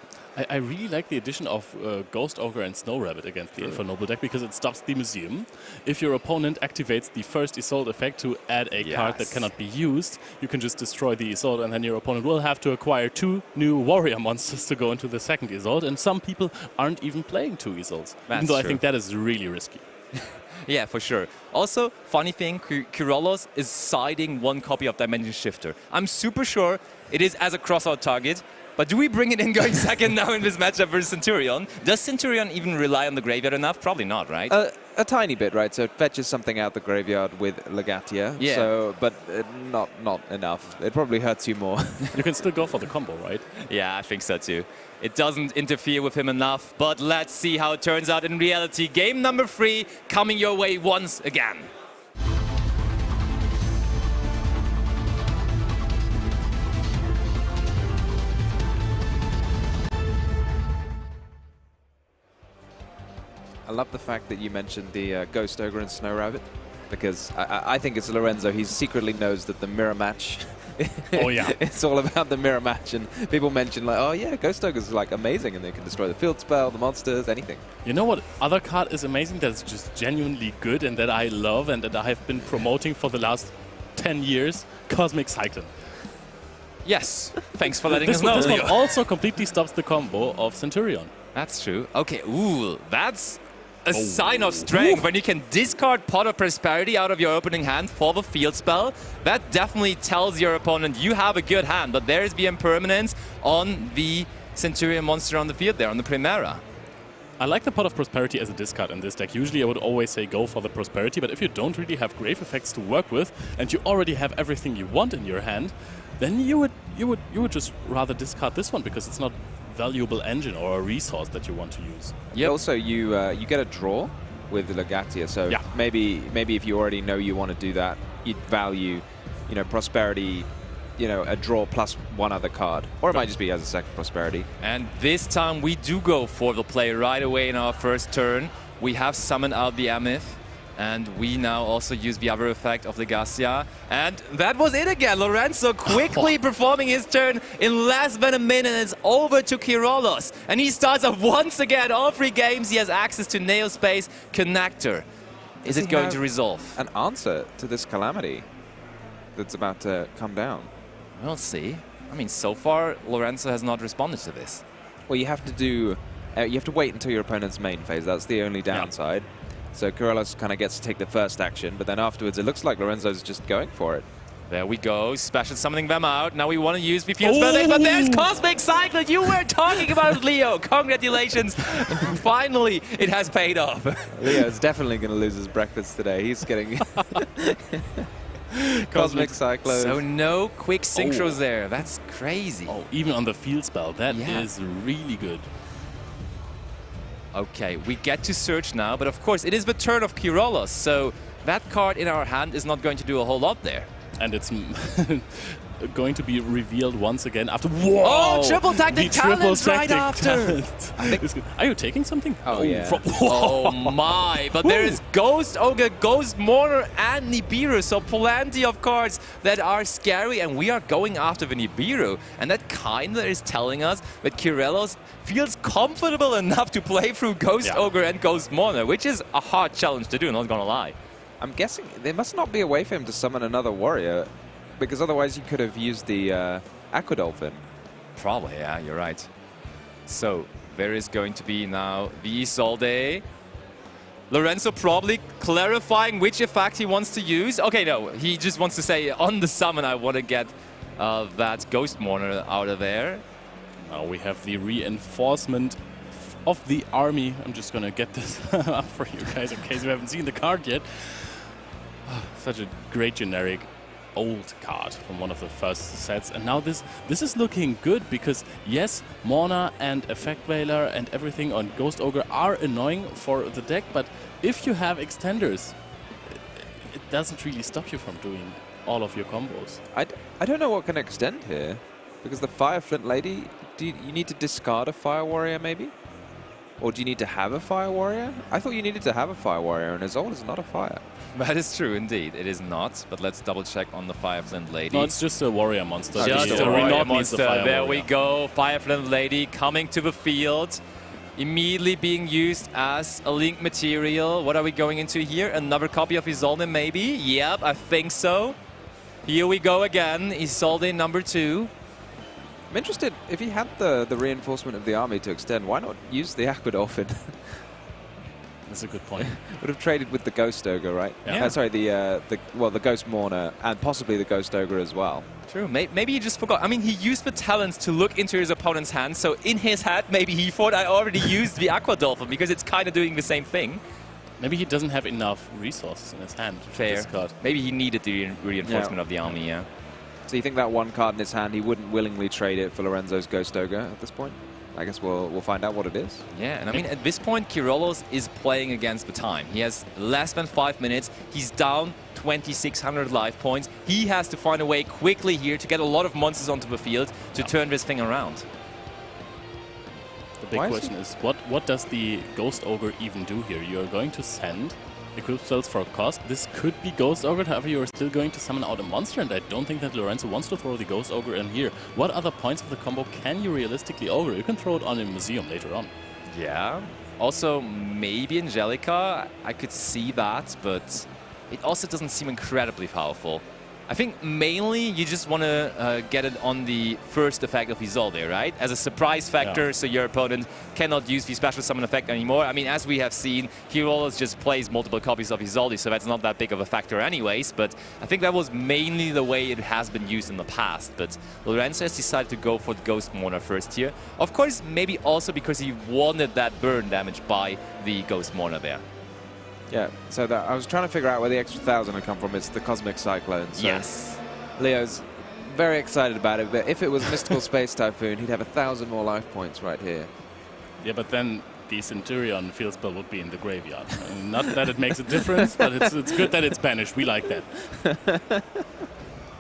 I really like the addition of Ghost Ogre and Snow Rabbit against the Infernoble deck, because it stops the Museum. If your opponent activates the first Isolde effect to add a card that cannot be used, you can just destroy the Isolde, and then your opponent will have to acquire 2 new warrior monsters to go into the second Isolde, and some people aren't even playing 2 Isoldes, even though I think that is really risky. Yeah, for sure. Also, funny thing, Kirollos is siding 1 copy of Dimension Shifter. I'm super sure it is as a crossout target. But do we bring it in going second now in this matchup versus Centurion? Does Centurion even rely on the graveyard enough? Probably not, right? A tiny bit, right? So it fetches something out the graveyard with Legatia. Yeah. So, but not enough. It probably hurts you more. You can still go for the combo, right? Yeah, I think so too. It doesn't interfere with him enough, but let's see how it turns out in reality. Game number 3 coming your way once again. I love the fact that you mentioned the Ghost Ogre and Snow Rabbit, because I think it's Lorenzo. He secretly knows that the mirror match. Oh yeah, it's all about the mirror match, and people mention like, oh yeah, Ghost Ogre's like amazing, and they can destroy the field spell, the monsters, anything. You know what other card is amazing that's just genuinely good and that I love and that I have been promoting for the last 10 years? Cosmic Cyclone. Yes, thanks for letting us know. This one also completely stops the combo of Centurion. That's true. Okay, ooh, that's a sign of strength. When you can discard Pot of Prosperity out of your opening hand for the field spell, that definitely tells your opponent you have a good hand. But there is the impermanence on the Centurion monster on the field there, on the Primera. I like the Pot of Prosperity as a discard in this deck. Usually I would always say go for the Prosperity, but if you don't really have grave effects to work with and you already have everything you want in your hand, then you would just rather discard this one, because it's not valuable engine or a resource that you want to use. Yeah. Also, you get a draw with the Legatia, so maybe if you already know you want to do that, you'd value, Prosperity, a draw plus 1 other card, or it might just be as a second Prosperity. And this time we do go for the play right away in our first turn. We have summoned out the Amith. And we now also use the other effect of Legacia. And that was it again. Lorenzo quickly performing his turn in less than a minute. It's over to Kirollos. And he starts off once again. All 3 games he has access to Neospace Connector. Is it going to resolve? An answer to this Calamity that's about to come down. We'll see. I mean, so far, Lorenzo has not responded to this. Well, you have to wait until your opponent's main phase. That's the only downside. Yeah. So Kirollos kind of gets to take the first action, but then afterwards it looks like Lorenzo's just going for it. There we go, special summoning them out. Now we want to use the field spell deck, but there's Cosmic Cyclone. You were talking about Leo. Congratulations. Finally, it has paid off. Leo's definitely going to lose his breakfast today. He's getting... Cosmic Cyclone. So no quick synchros there. That's crazy. Oh, even on the field spell, that is really good. Okay, we get to search now, but of course it is the turn of Kirollos, so that card in our hand is not going to do a whole lot there. And it's going to be revealed once again after. Whoa! Oh, triple tactic talents right after! Are you taking something? Oh, yeah. Oh my, but there is Ghost Ogre, Ghost Mourner, and Nibiru, so plenty of cards that are scary, and we are going after the Nibiru. And that kinda is telling us that Kirollos feels comfortable enough to play through Ghost Ogre and Ghost Mourner, which is a hard challenge to do, not gonna lie. I'm guessing there must not be a way for him to summon another warrior, because otherwise you could have used the Aqua Dolphin. Probably, yeah, you're right. So there is going to be now the Isolde. Lorenzo probably clarifying which effect he wants to use. Okay, no, he just wants to say on the summon I want to get that Ghost Mourner out of there. Now we have the reinforcement of the army. I'm just going to get this up for you guys in case you haven't seen the card yet. Such a great generic old card from one of the first sets, and now this is looking good because yes, Morna and Effect Veiler and everything on Ghost Ogre are annoying for the deck, but if you have extenders, it doesn't really stop you from doing all of your combos. I don't know what can extend here, because the Fire Flint Lady, do you need to discard a Fire Warrior maybe? Or do you need to have a Fire Warrior? I thought you needed to have a Fire Warrior, and Isolde is not a fire. That is true, indeed. It is not, but let's double check on the Fire Flint Lady. No, it's just a warrior monster. Just a warrior monster. There we go. Fire Flint Lady coming to the field. Immediately being used as a link material. What are we going into here? Another copy of Isolde, maybe? Yep, I think so. Here we go again. Isolde number 2. I'm interested, if he had the reinforcement of the army to extend, why not use the Aqua Dolphin? That's a good point. Would have traded with the Ghost Ogre, right? Yeah. Sorry, the Ghost Mourner and possibly the Ghost Ogre as well. True. Maybe he just forgot. I mean, he used the talents to look into his opponent's hand, so in his head, maybe he thought I already used the Aqua Dolphin because it's kind of doing the same thing. Maybe he doesn't have enough resources in his hand to Fair. discard. Maybe he needed the reinforcement of the army, yeah. So you think that one card in his hand, he wouldn't willingly trade it for Lorenzo's Ghost Ogre at this point? I guess we'll find out what it is. Yeah, and I mean, at this point, Kirollos is playing against the time. He has less than 5 minutes. He's down 2,600 life points. He has to find a way quickly here to get a lot of monsters onto the field to turn this thing around. The big question is, what does the Ghost Ogre even do here? You're going to send equip spells for a cost. This could be Ghost Ogre, however you're still going to summon out a monster, and I don't think that Lorenzo wants to throw the Ghost Ogre in here. What other points of the combo can you realistically ogre? You can throw it on a museum later on. Yeah. Also, maybe Angelica. I could see that, but it also doesn't seem incredibly powerful. I think mainly you just want to get it on the first effect of Isolde, right? As a surprise factor, so your opponent cannot use the special summon effect anymore. I mean, as we have seen, Kirollos just plays multiple copies of Isolde, so that's not that big of a factor anyways, but I think that was mainly the way it has been used in the past. But Lorenzo has decided to go for the Ghost Mourner first here. Of course, maybe also because he wanted that burn damage by the Ghost Mourner there. Yeah, so I was trying to figure out where the extra 1,000 had come from. It's the Cosmic Cyclone. So yes. Leo's very excited about it, but if it was Mystical Space Typhoon, he'd have 1,000 more life points right here. Yeah, but then the Centurion field spell would be in the graveyard. I mean, not that it makes a difference, but it's good that it's banished. We like that.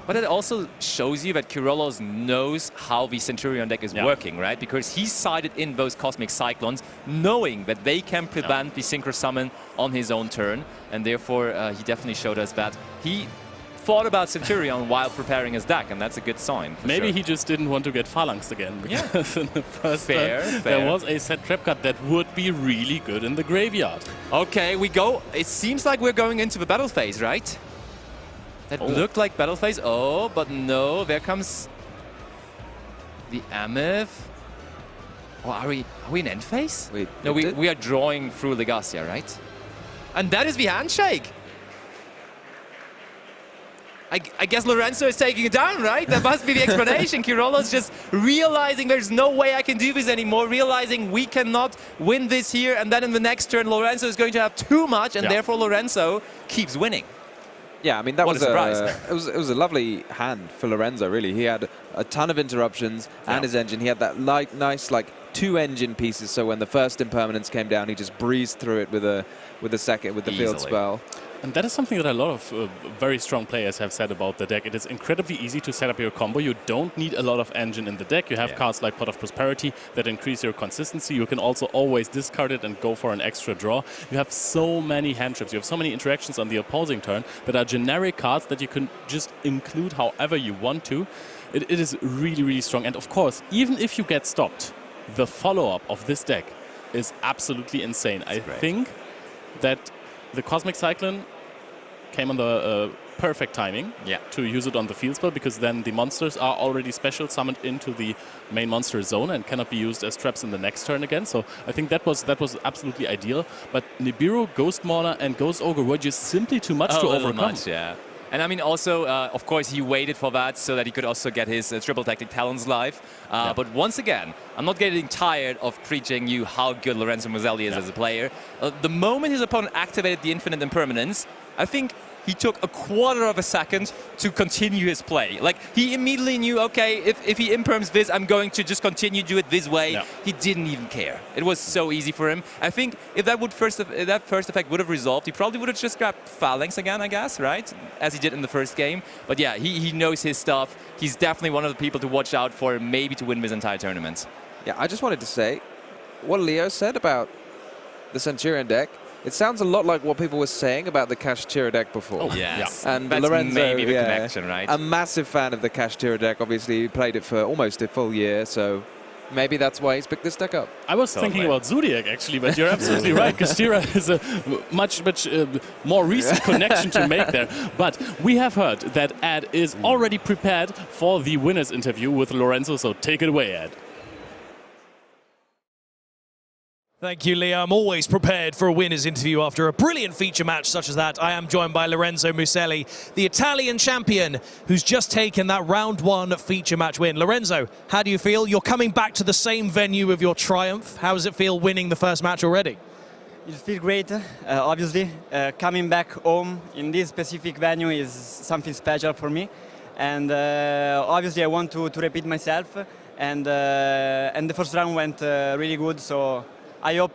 But it also shows you that Kirollos knows how the Centurion deck is working, right? Because he sided in those Cosmic Cyclones, knowing that they can prevent the Synchro Summon on his own turn, and therefore he definitely showed us that he thought about Centurion while preparing his deck, and that's a good sign. Maybe he just didn't want to get phalanxed again, because in the first fair. there was a set trap card that would be really good in the graveyard. Okay, we go. It seems like we're going into the battle phase, right? That looked like battle phase. Oh, but no, there comes the Ameth. Oh, are we in end phase? Wait, no, we are drawing through Legacia, right? And that is the handshake. I guess Lorenzo is taking it down, right? That must be the explanation. Kirollos just realizing there's no way I can do this anymore, realizing we cannot win this here, and then in the next turn Lorenzo is going to have too much, and therefore Lorenzo keeps winning. Yeah, I mean, that What was a surprise. it was a lovely hand for Lorenzo, really. He had a ton of interruptions and his engine. He had that nice, like, 2 engine pieces, so when the first impermanence came down, he just breezed through it with the field spell. And that is something that a lot of very strong players have said about the deck. It is incredibly easy to set up your combo. You don't need a lot of engine in the deck. You have cards like Pot of Prosperity that increase your consistency. You can also always discard it and go for an extra draw. You have so many hand trips. You have so many interactions on the opposing turn that are generic cards that you can just include however you want to. It is really, really strong. And of course, even if you get stopped, the follow-up of this deck is absolutely insane. I think that the Cosmic Cyclone came on the perfect timing to use it on the field spell, because then the monsters are already special summoned into the main monster zone and cannot be used as traps in the next turn again. So I think that was absolutely ideal. But Nibiru, Ghost Mauler, and Ghost Ogre were just simply too much to overcome. And I mean, also, of course, he waited for that so that he could also get his triple tactic Talons live. But once again, I'm not getting tired of preaching you how good Lorenzo Muselli is as a player. The moment his opponent activated the Infinite Impermanence, I think he took a quarter of a second to continue his play. Like, he immediately knew, okay, if he imperms this, I'm going to just continue to do it this way. He didn't even care. It was so easy for him. I think if that first effect would have resolved, he probably would have just grabbed Phalanx again, I guess, right? As he did in the first game. But yeah, he knows his stuff. He's definitely one of the people to watch out for, maybe to win this entire tournament. Yeah, I just wanted to say what Leo said about the Centurion deck. It sounds a lot like what people were saying about the Kashtira deck before. Oh, yes. And that's Lorenzo, maybe the connection, right? A massive fan of the Kashtira deck. Obviously, he played it for almost a full year, so maybe that's why he's picked this deck up. I was thinking about Zodiac, actually, but you're absolutely right. Kashtira is a much more recent connection to make there. But we have heard that Ed is already prepared for the winner's interview with Lorenzo, so take it away, Ed. Thank you, Leo. I'm always prepared for a winner's interview after a brilliant feature match such as that. I am joined by Lorenzo Muselli, the Italian champion, who's just taken that round 1 feature match win. Lorenzo, how do you feel? You're coming back to the same venue of your triumph. How does it feel winning the first match already? It feels great, obviously. Coming back home in this specific venue is something special for me. And obviously I want to repeat myself. And the first round went really good, so I hope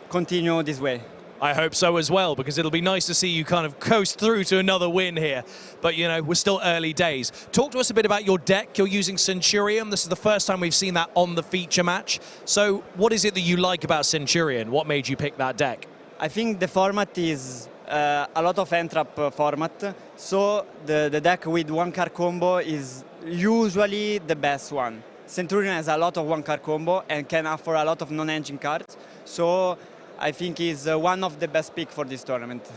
continue this way. I hope so as well, because it'll be nice to see you kind of coast through to another win here. But, you know, we're still early days. Talk to us a bit about your deck. You're using Centurion. This is the first time we've seen that on the feature match. So what is it that you like about Centurion? What made you pick that deck? I think the format is a lot of end-trap format. So the deck with 1-card combo is usually the best one. Centurion has a lot of 1-card combo and can offer a lot of non-engine cards. So I think he's one of the best picks for this tournament.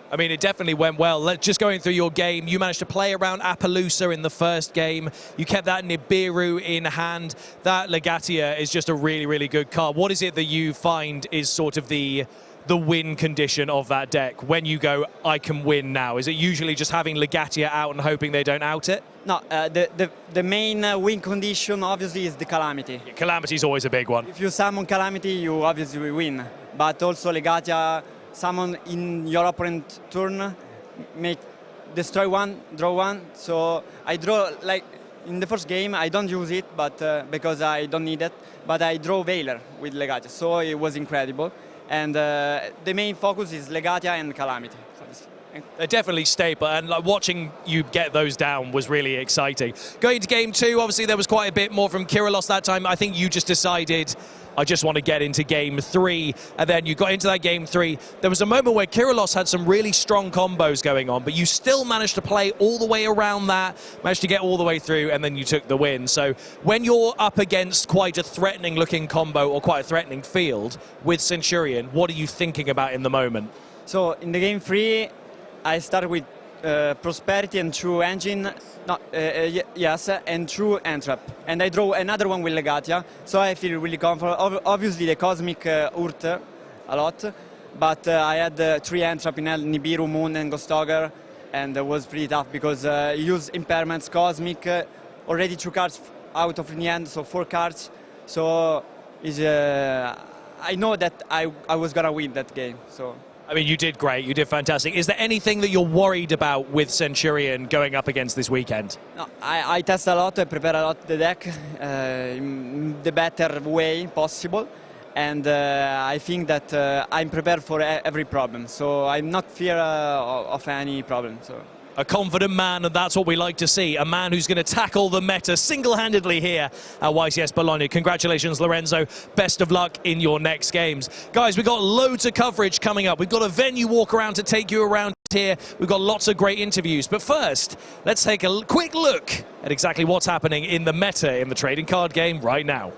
I mean, it definitely went well. Just going through your game, you managed to play around Appaloosa in the first game. You kept that Nibiru in hand. That Legatia is just a really, really good card. What is it that you find is sort of the win condition of that deck when you go, I can win now? Is it usually just having Legatia out and hoping they don't out it? No, the main win condition obviously is the Calamity. Yeah, Calamity is always a big one. If you summon Calamity, you obviously will win. But also Legatia summon in your opponent turn, destroy 1, draw 1. So I draw, like in the first game, I don't use it, but because I don't need it. But I draw Veiler with Legatia, so it was incredible. And the main focus is Legatia and Calamity. They're definitely staple, and like, watching you get those down was really exciting. Going to game 2, obviously there was quite a bit more from Kirollos that time. I think you just decided, I just want to get into game 3, and then you got into that game 3. There was a moment where Kirollos had some really strong combos going on, but you still managed to play all the way around that, managed to get all the way through, and then you took the win. So when you're up against quite a threatening looking combo or quite a threatening field with Centurion, what are you thinking about in the moment? So in the game 3, I started with Prosperity and True Engine, and True Entrap. And I draw another one with Legatia, so I feel really comfortable. Obviously the Cosmic hurt a lot, but I had 3 Entrap in Nibiru, Moon and Ghost Ogre, and it was pretty tough because you use Impairments, Cosmic, already 2 cards out of the end, so 4 cards. So I know that I was gonna win that game. So I mean, you did great. You did fantastic. Is there anything that you're worried about with Centurion going up against this weekend? No, I test a lot, I prepare a lot the deck in the better way possible, and I think that I'm prepared for every problem, so I'm not fear of any problem. So. A confident man, and that's what we like to see. A man who's going to tackle the meta single-handedly here at YCS Bologna. Congratulations, Lorenzo. Best of luck in your next games. Guys, we've got loads of coverage coming up. We've got a venue walk around to take you around here. We've got lots of great interviews. But first, let's take a quick look at exactly what's happening in the meta in the trading card game right now.